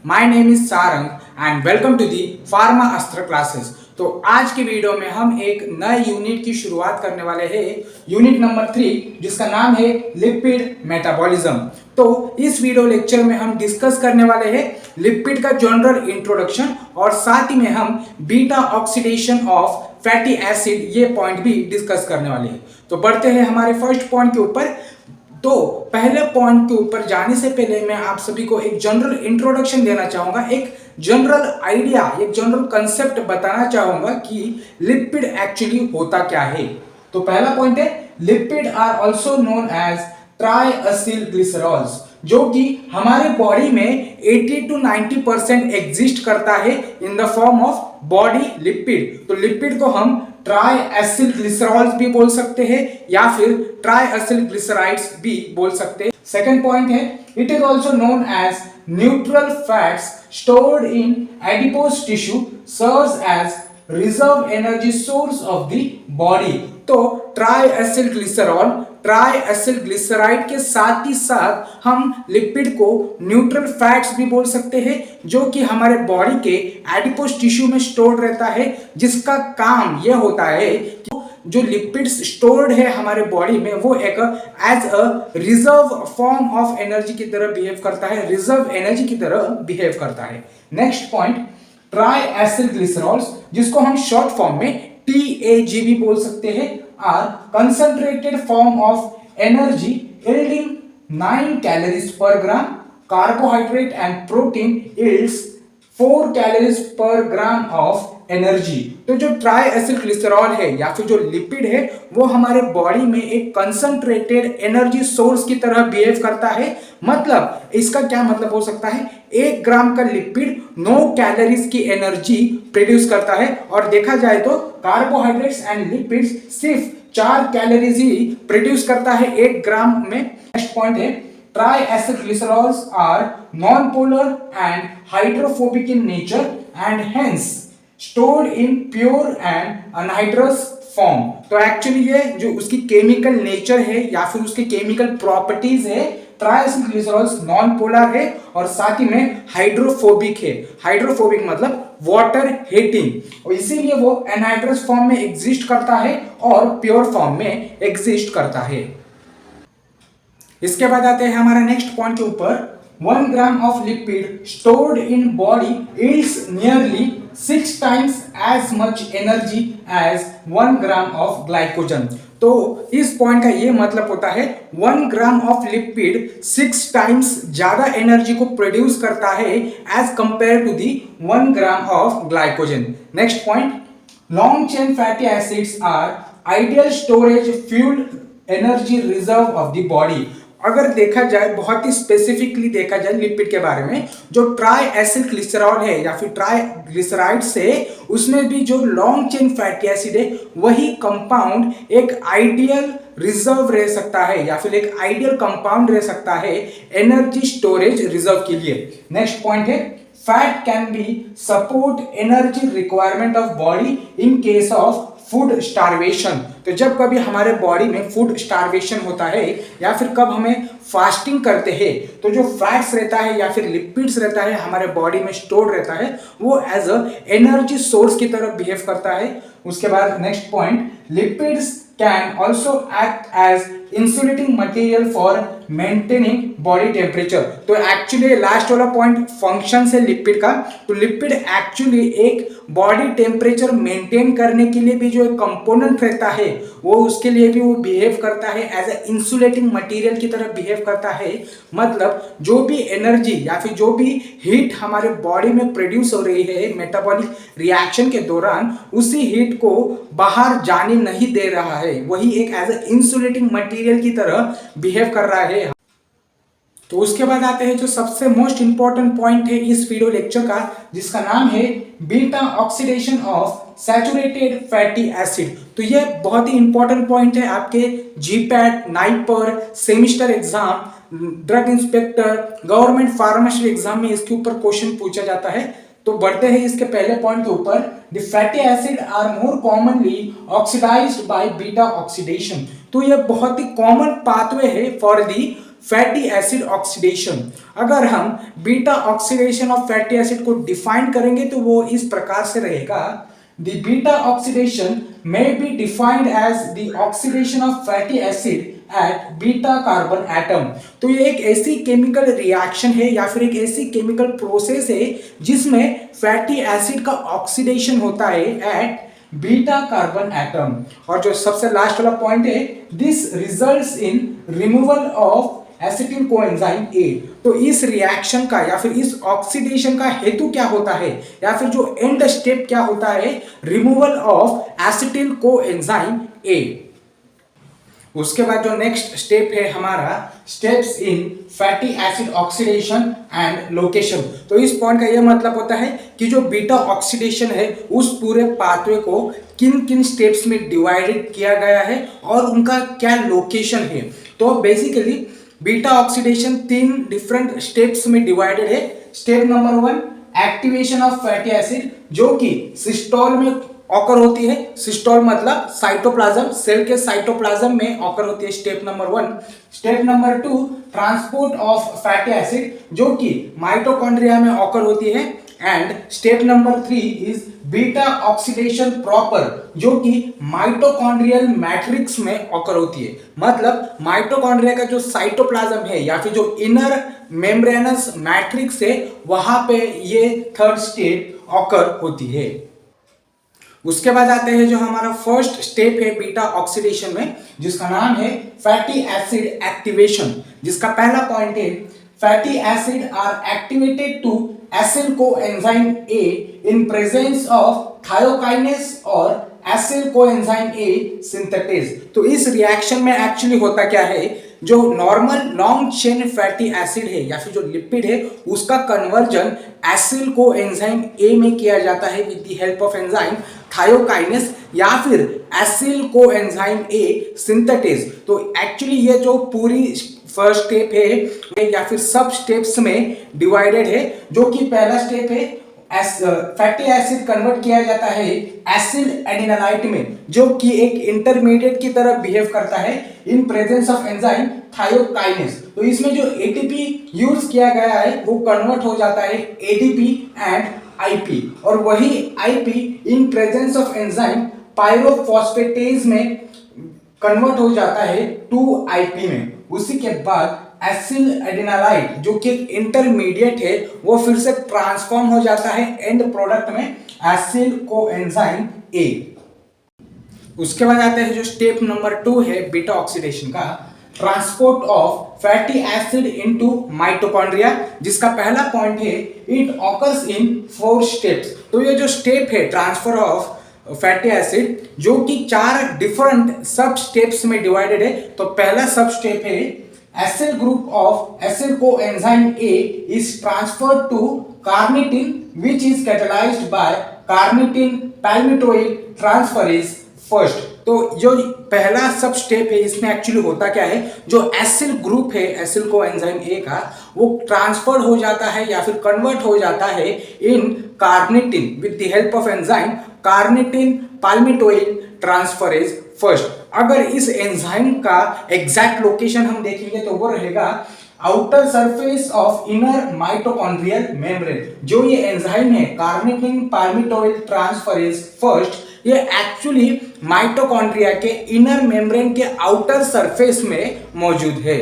My name is Sarang and welcome to the Pharma Astra classes. तो आज की वीडियो में हम एक नए यूनिट की शुरुआत करने वाले हैं, यूनिट नंबर 3, जिसका नाम है लिपिड मेटाबॉलिज्म। तो इस वीडियो लेक्चर में हम डिस्कस करने वाले हैं लिपिड का जनरल इंट्रोडक्शन और साथ ही में हम beta oxidation of fatty acid ये पॉइंट भी डिस्कस करने वाले हैं। तो बढ़ते हैं हमारे फर्स्ट पॉइंट के ऊपर। तो पहले पॉइंट के ऊपर जाने से पहले मैं आप सभी को एक जनरल इंट्रोडक्शन देना चाहूंगा, एक जनरल आइडिया, एक जनरल कंसेप्ट बताना चाहूंगा कि लिपिड एक्चुअली होता क्या है। तो पहला पॉइंट है lipid are also known as ट्राइएसिल ग्लिसरॉल्स, जो कि हमारे बॉडी में 80 to 90% एग्जिस्ट करता है in the form of body lipid. तो लिपिड को हम ट्राइएसिल ग्लिसरॉल्स भी बोल सकते हैं या फिर ट्राइएसिल ग्लिसराइड्स भी बोल सकते हैं। सेकंड पॉइंट है it is also known as neutral fats stored in adipose tissue, serves as reserve energy source of the body. तो ट्राइएसिल ग्लिसरॉल, ट्राइएसिल ग्लिसराइड के साथ ही साथ हम लिपिड को न्यूट्रल फैट्स भी बोल सकते हैं, जो कि हमारे बॉडी के एडिपोज टिश्यू में स्टोर्ड रहता है, जिसका काम यह होता है कि जो लिपिड्स स्टोर्ड है हमारे बॉडी में वो एक as a reserve form of energy की तरह बिहेव करता है, रिजर्व एनर्जी की तरह बिहेव करता है। नेक्स्ट पॉइंट ट्राइएसिल ग्लिसरॉल्स, जिसको हम शॉर्ट फॉर्म में TAG भी बोल सकते हैं, are concentrated form of energy yielding 9 calories per gram, carbohydrate and protein yields 4 calories per gram of energy. तो जो ट्राइएसिल ग्लिसरॉल है या फिर जो लिपिड है वो हमारे बॉडी में एक कंसंट्रेटेड एनर्जी सोर्स की तरह बिहेव करता है। मतलब इसका क्या मतलब हो सकता है, 1 ग्राम का लिपिड 9 कैलोरीज की एनर्जी प्रोड्यूस करता है, और देखा जाए तो कार्बोहाइड्रेट्स एंड लिपिड्स सिर्फ 4 कैलोरीज ही प्रोड्यूस करता है 1 ग्राम में। नेक्स्ट पॉइंट है triacyl glycerols are non polar and hydrophobic in nature and hence stored in pure and anhydrous form। तो एक्चुअली ये जो उसकी केमिकल नेचर है या फिर उसके केमिकल प्रॉपर्टीज है, ट्राइएसिल ग्लिसरॉल्स नॉन पोलर है और साथ ही में हाइड्रोफोबिक है। हाइड्रोफोबिक मतलब वाटर हेटिंग, और इसीलिए वो एनहाइड्रस फॉर्म में एग्जिस्ट करता है और प्योर फॉर्म में एग्जिस्ट करता है। इसके बाद आते हैं हमारा नेक्स्ट पॉइंट के ऊपर। 1 gram of lipid stored in body yields nearly 6 times as much energy as 1 gram of glycogen। तो इस पॉइंट का ये मतलब होता है 1 ग्राम ऑफ लिपिड 6 टाइम्स ज्यादा एनर्जी को प्रोड्यूस करता है as compare to the 1 gram of glycogen. Next point long chain fatty acids are ideal storage fuel energy reserve of the body. अगर देखा जाए, बहुत ही स्पेसिफिकली देखा जाए लिपिड के बारे में, जो ट्राइएसिल ग्लिसरॉल है या फिर ट्राइग्लिसराइड से, उसमें भी जो लॉन्ग चेन फैटी एसिड है वही कंपाउंड एक आइडियल रिजर्व रह सकता है या फिर एक आइडियल कंपाउंड रह सकता है एनर्जी स्टोरेज रिजर्व के लिए। नेक्स्ट पॉइंट है fat can be support energy requirement of body in case of food starvation. तो जब कभी हमारे बॉडी में फूड स्टारवेशन होता है या फिर कब हमें फास्टिंग करते हैं, तो जो फैट्स रहता है या फिर लिपिड्स रहता है हमारे बॉडी में स्टोर रहता है, वो एज अ एनर्जी सोर्स की तरह बिहेव करता है। उसके बाद next point lipids can also act as insulating material for maintaining body temperature. तो एक्चुअली लास्ट वाला पॉइंट फंक्शन है लिपिड का। तो लिपिड एक्चुअली एक बॉडी टेम्परेचर मेंटेन करने के लिए भी जो एक कंपोनेंट रहता है वो उसके लिए भी वो बिहेव करता है एज ए इंसुलेटिंग मटेरियल की तरह बिहेव करता है। मतलब जो भी एनर्जी या फिर जो भी हीट हमारे बॉडी में प्रोड्यूस हो रही है मेटाबॉलिक रिएक्शन के दौरान, उसी हीट को बाहर जाने नहीं दे रहा है, वही एक एज ए इंसुलेटिंग मटेरियल की तरह बिहेव कर रहा है। तो उसके बाद आते हैं जो सबसे मोस्ट इंपॉर्टेंट पॉइंट है इस वीडियो लेक्चर का, जिसका नाम है beta oxidation of saturated fatty acid. तो ये बहुत ही इंपॉर्टेंट पॉइंट है आपके GPAT, NIPER, semester exam, drug inspector, government pharmacy exam में इसके ऊपर क्वेश्चन पूछा जाता है। तो बढ़ते हैं इसके पहले पॉइंट के ऊपर। The fatty acid are more commonly oxidized by beta oxidation. तो ये बहुत ही कॉमन पाथवे है for the fatty acid oxidation. अगर हम beta oxidation of fatty acid को डिफाइन करेंगे तो वो इस प्रकार से रहेगा, the beta oxidation may be defined as the oxidation of fatty acid at beta carbon atom। तो ये एक ऐसी केमिकल रिएक्शन है या फिर एक ऐसी केमिकल प्रोसेस है जिसमें फैटी एसिड का ऑक्सीडेशन होता है एट बीटा कार्बन एटम। और जो सबसे लास्ट वाला पॉइंट है, this results in removal of acetyl coenzyme A. तो इस रिएक्शन का या फिर इस ऑक्सीडेशन का हेतु क्या होता है या फिर जो एंड स्टेप क्या होता है, removal of acetyl coenzyme A. उसके बाद जो नेक्स्ट स्टेप है हमारा, steps in fatty acid oxidation and location. तो इस पॉइंट का यह मतलब होता है कि जो बीटा ऑक्सीडेशन है उस पूरे पाथवे को किन किन स्टेप्स में डिवाइडेड किया गया है और उनका क्या लोकेशन है। तो basically beta oxidation 3 different steps में डिवाइडेड है। Step number 1, activation of fatty acid, जो कि सिस्टोल में ऑकर होती है। सिस्टोल मतलब साइटोप्लाज्म, सेल के साइटोप्लाज्म में ऑकर होती है, step number 1। Step number 2, transport of fatty acid, जो कि माइटोकॉन्ड्रिया में ऑकर होती है। And step number 3 is beta oxidation proper, जो कि माइटोकॉन्ड्रियल मैट्रिक्स में ऑकर होती है। मतलब माइटोकॉन्ड्रिया का जो साइटोप्लाज्म है या फिर जो इनर मेम्ब्रेनस मैट्रिक्स है वहां पे ये थर्ड स्टेप ऑकर होती है। उसके बाद आते हैं जो हमारा फर्स्ट स्टेप है बीटा ऑक्सीडेशन में, जिसका नाम है फैटी एसिड एक्टिवेशन, जिसका पहला पॉइंट है, fatty acid are activated to acyl coenzyme A in presence of thiokinase और एसिल कोएंजाइम ए सिंथेटेज। तो इस रिएक्शन में एक्चुअली होता क्या है, जो normal long chain fatty acid है या फिर जो लिपिड है उसका कन्वर्जन एसिल कोएंजाइम ए में किया जाता है with the help of enzyme thiokinase या फिर एसिल कोएंजाइम ए सिंथेटेज। तो एक्चुअली ये जो पूरी फर्स्ट स्टेप है या फिर सब स्टेप्स में डिवाइडेड है, जो कि पहला स्टेप है फैटी एसिड कन्वर्ट किया जाता है एसिल एडिनालाइट में, जो कि एक इंटरमीडिएट की तरह बिहेव करता है इन प्रेजेंस ऑफ एंजाइम थायोकाइनेस। तो इसमें जो एटीपी यूज किया गया है वो कन्वर्ट हो जाता है एडीपी एंड आईपी, और वही IP in presence of enzyme pyrophosphatase में कन्वर्ट हो जाता है 2IP में। उसी के बाद एसिल एडिनालाइट, जो कि इंटरमीडिएट है, वो फिर से ट्रांसफॉर्म हो जाता है एंड प्रोडक्ट में एसिल कोएंजाइम ए। उसके बाद आते हैं जो स्टेप नंबर 2 है बीटा ऑक्सीडेशन का, transport of fatty acid into mitochondria, जिसका पहला पॉइंट है, इट ऑकर्स इन 4 स्टेप्स। तो ये जो स्टेप है ट्रांसफर ऑफ फैटी एसिड, जो कि 4 डिफरेंट सब स्टेप्स में डिवाइडेड है। तो पहला सब स्टेप है, acyl group of acyl coenzyme A is transferred to carnitine which is catalysed by carnitine palmitoyl transferase first. तो जो पहला सब स्टेप है इसमें एक्चुअली होता क्या है, जो एसिल ग्रुप है एसिल कोएंजाइम ए का, वो ट्रांसफर हो जाता है या फिर कन्वर्ट हो जाता है in carnitine with the help of enzyme carnitine palmitoyl transferase first. अगर इस एंजाइम का एग्जैक्ट लोकेशन हम देखेंगे तो वो रहेगा outer surface of inner mitochondrial membrane. जो ये एंजाइम है कार्निटिन पैल्मिटोइल ट्रांसफरेज फर्स्ट, ये एक्चुअली माइटोकॉन्ड्रिया के इनर मेम्ब्रेन के आउटर सरफेस में मौजूद है।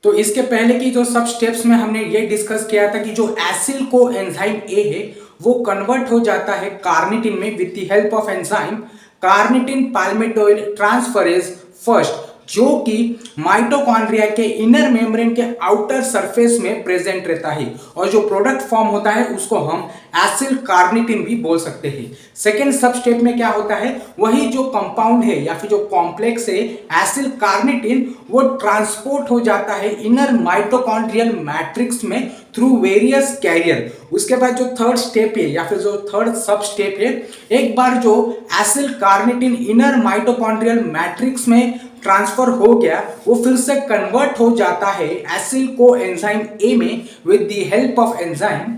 तो इसके पहले की जो सब स्टेप्स में हमने ये डिस्कस किया था कि जो एसिल कोएंजाइम ए है वो कन्वर्ट हो जाता है कार्निटिन में with the help of enzyme carnitine palmitoyl transferase first, जो कि माइटोकॉन्ड्रिया के इनर मेम्ब्रेन के आउटर सरफेस में प्रेजेंट रहता है, और जो प्रोडक्ट फॉर्म होता है उसको हम एसिल कार्निटिन भी बोल सकते हैं। सेकेंड सब स्टेप में क्या होता है, वही जो कंपाउंड है या फिर जो कॉम्प्लेक्स है एसिल कार्निटिन, वो ट्रांसपोर्ट हो जाता है इनर माइटोकॉन्ड्रियल मैट्रिक्स में थ्रू वेरियस कैरियर। उसके बाद जो थर्ड स्टेप है या फिर जो थर्ड सब स्टेप है, एक बार जो acyl carnitine inner mitochondrial matrix में ट्रांसफर हो गया, वो फिर से कन्वर्ट हो जाता है एसिल कोएंजाइम ए में with the help of enzyme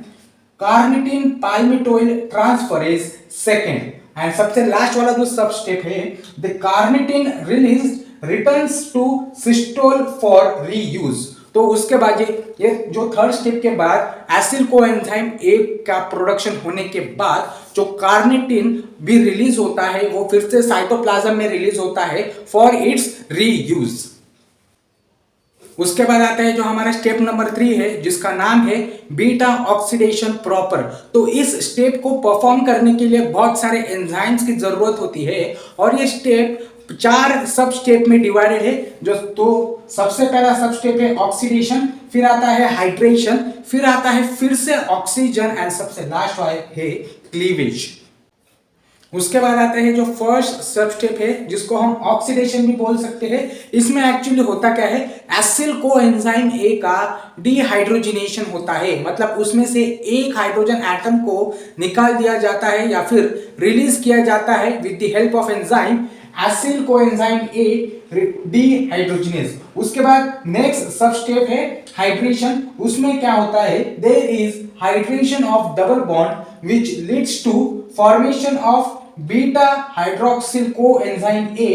carnitine palmitoyl transferase second. And सबसे लास्ट वाला जो सब स्टेप है, the carnitine release returns to cytosol for reuse. तो उसके बाद ये जो थर्ड स्टेप के बाद एसिल कोएंजाइम ए का प्रोडक्शन होने के बाद जो कार्निटिन भी रिलीज होता है वो फिर से साइटोप्लाज्म में रिलीज होता है फॉर इट्स रीयूज। उसके बाद आता है जो हमारा स्टेप नंबर 3 है जिसका नाम है बीटा ऑक्सीडेशन प्रॉपर। तो इस स्टेप को परफॉर्म करने के लिए बहुत सारे एंजाइम्स की जरूरत होती है और ये स्टेप 4 सब स्टेप में डिवाइडेड है। जो तो सबसे पहला सब स्टेप है ऑक्सीडेशन, फिर आता है हाइड्रेशन, फिर आता है फिर से ऑक्सीजन एंड सबसे लास्ट है क्लीवेज। उसके बाद आता है जो फर्स्ट सब स्टेप है जिसको हम ऑक्सीडेशन भी बोल सकते हैं। इसमें एक्चुअली होता क्या है, एसिल कोएंजाइम ए का डिहाइड्रोजिनेशन होता है, मतलब उसमें से एक हाइड्रोजन एटम को निकाल दिया जाता है या फिर रिलीज किया जाता है with the help of enzyme acyl coenzyme A dehydrogenase. उसके बाद नेक्स्ट सब स्टेप है हाइड्रेशन। उसमें क्या होता है, there is hydration of double bond which leads to formation of beta hydroxyl coenzyme A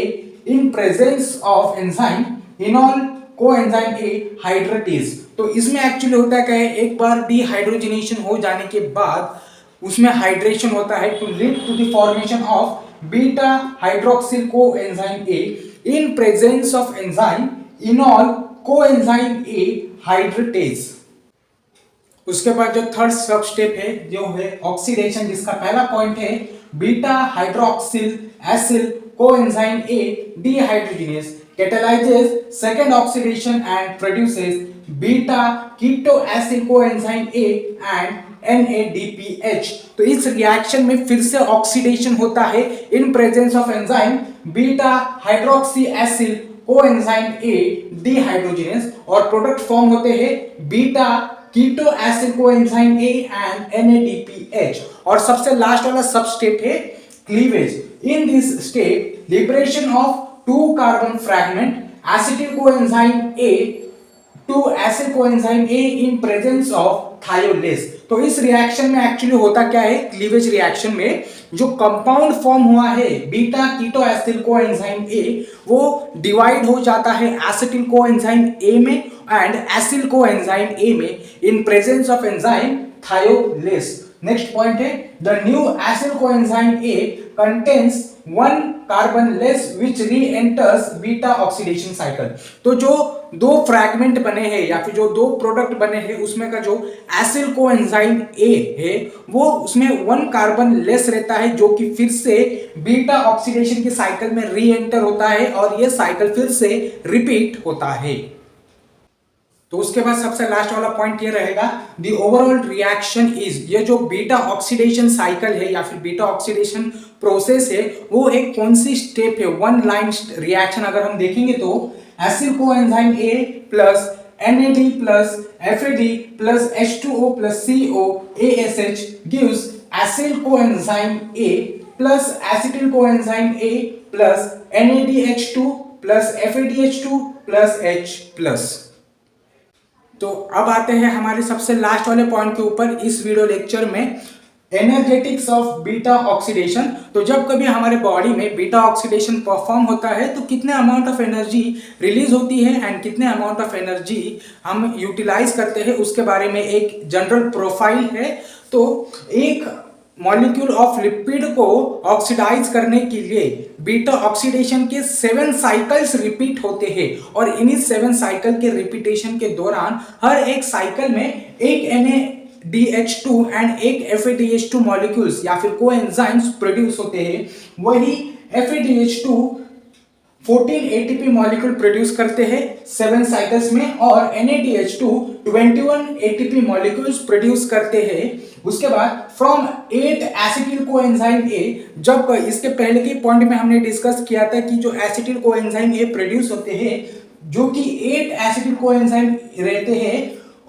in presence of enzyme enol coenzyme A hydratase। तो इसमें एक्चुअली होता है क्या है, एक बार डिहाइड्रोजनेशन हो जाने के बाद उसमें हाइड्रेशन होता है to lead to the formation of beta hydroxyl coenzyme A in presence of enzyme enol coenzyme A hydratase। उसके बाद जो थर्ड सब स्टेप है जो है ऑक्सीडेशन, जिसका पहला पॉइंट है beta hydroxyl acyl coenzyme A dehydrogenase catalyzes second oxidation and produces beta keto acyl coenzyme A and NADPH। तो इस रिएक्शन में फिर से ऑक्सीडेशन होता है in presence of enzyme beta hydroxy acyl coenzyme A dehydrogenase और product form होते हैं beta keto acyl coenzyme A and NADPH। और सबसे लास्ट वाला सब स्टेप है cleavage. In this step liberation of 2 carbon fragment acetyl coenzyme A to acyl coenzyme A in presence of thiolase. तो इस reaction में actually होता क्या है, क्लीवेज रिएक्शन में जो कंपाउंड फॉर्म हुआ है beta keto acyl coenzyme A वो डिवाइड हो जाता है एसिटिल कोएंजाइम A में एंड एसिल कोएंजाइम A में in presence of enzyme thiolase. Next point है the new acyl coenzyme A contains 1 carbon less which re-enters beta oxidation cycle. तो जो 2 fragment बने हैं या फिर जो 2 प्रोडक्ट बने हैं उसमें का जो एसिल कोएंजाइम A है वो उसमें 1 कार्बन लेस रहता है जो कि फिर से बीटा ऑक्सीडेशन के साइकिल में री एंटर होता है और ये साइकिल फिर से रिपीट होता है। तो उसके बाद सबसे लास्ट वाला पॉइंट ये रहेगा द ओवरऑल रिएक्शन इज, ये जो बीटा ऑक्सीडेशन साइकिल है या फिर बीटा ऑक्सीडेशन प्रोसेस है वो एक कौन सी स्टेप है, 1 लाइन रिएक्शन अगर हम देखेंगे तो acyl coenzyme A plus NAD plus FAD plus H2O plus CO ASH gives acyl coenzyme A plus acetyl coenzyme A plus NADH2 plus FADH2 plus H plus. तो अब आते हैं हमारे सबसे लास्ट वाले पॉइंट के ऊपर इस वीडियो लेक्चर में, एनर्जेटिक्स ऑफ बीटा ऑक्सीडेशन। तो जब कभी हमारे बॉडी में बीटा ऑक्सीडेशन परफॉर्म होता है तो कितने अमाउंट ऑफ एनर्जी रिलीज होती है एंड कितने अमाउंट ऑफ एनर्जी हम यूटिलाइज करते हैं उसके बारे में एक जनरल प्रोफाइल है। तो एक मॉलिक्यूल ऑफ लिपिड को ऑक्सीडाइज करने के लिए बीटा ऑक्सीडेशन के 7 साइकिल्स रिपीट होते हैं और इन्हीं 7 साइकिल के रिपीटेशन के दौरान हर एक साइकिल में एक NADH2 एंड एक FADH2 मॉलिक्यूल्स या फिर कोएंजाइम्स प्रोड्यूस होते हैं। वही FADH2 14 ATP मॉलिक्यूल प्रोड्यूस करते हैं 7 साइकिल्स में और NADH2 21 ATP मॉलिक्यूल्स प्रोड्यूस करते हैं। उसके बाद फ्रॉम 8 एसिटिल कोएंजाइम A, जब इसके पहले के पॉइंट में हमने डिस्कस किया था कि जो एसिटिल कोएंजाइम A प्रोड्यूस होते हैं जो कि 8 एसिटिल कोएंजाइम रहते हैं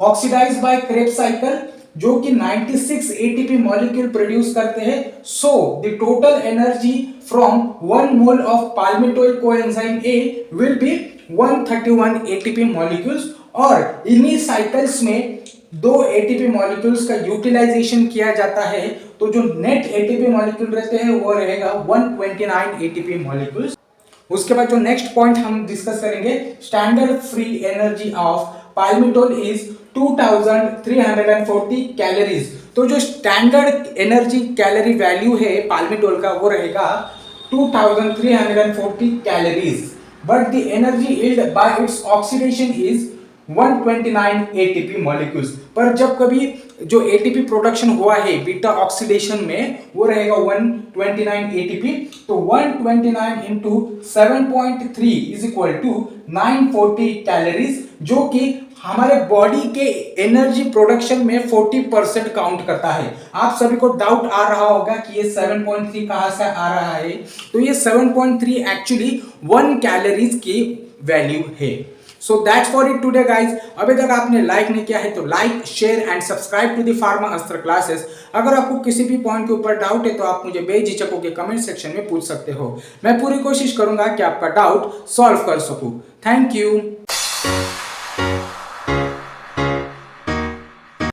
ऑक्सीडाइज्ड बाय क्रेब्स साइकिल जो कि 96 ATP मॉलिक्यूल प्रोड्यूस करते हैं। So the total energy from 1 mole of palmitoyl coenzyme A will be 131 ATP molecules और इन्हीं साइकिल्स में 2 ATP मॉलिक्यूल्स का यूटिलाइजेशन किया जाता है। तो जो नेट ATP मॉलिक्यूल रहते हैं वो रहेगा 129 ATP मॉलिक्यूल्स। उसके बाद जो नेक्स्ट पॉइंट हम डिस्कस करेंगे, standard free energy of palmitol is 2340 calories. तो जो स्टैंडर्ड एनर्जी कैलोरी वैल्यू है पाल्मिटोल का वो रहेगा 2340 calories, but the energy yield bye its oxidation is 129 ATP molecules. पर जब कभी जो एटीपी प्रोडक्शन हुआ है बीटा ऑक्सीडेशन में वो रहेगा 129 एटीपी। तो 129 into 7.3 is equal to 940 calories, जो कि हमारे बॉडी के एनर्जी प्रोडक्शन में 40% काउंट करता है। आप सभी को डाउट आ रहा होगा कि ये 7.3 कहां से आ रहा है, तो ये 7.3 एक्चुअली 1 कैलोरीज की वैल्यू है। So that's for it today guys. अभी तक आपने लाइक नहीं किया है तो like, share and subscribe to the Pharma Astra classes. अगर आपको किसी भी पॉइंट के ऊपर डाउट है तो आप मुझे बेझिझक होकर कमेंट सेक्शन में पूछ सकते हो। मैं पूरी कोशिश करूंगा कि आपका डाउट सॉल्व कर सकूं। Thank you.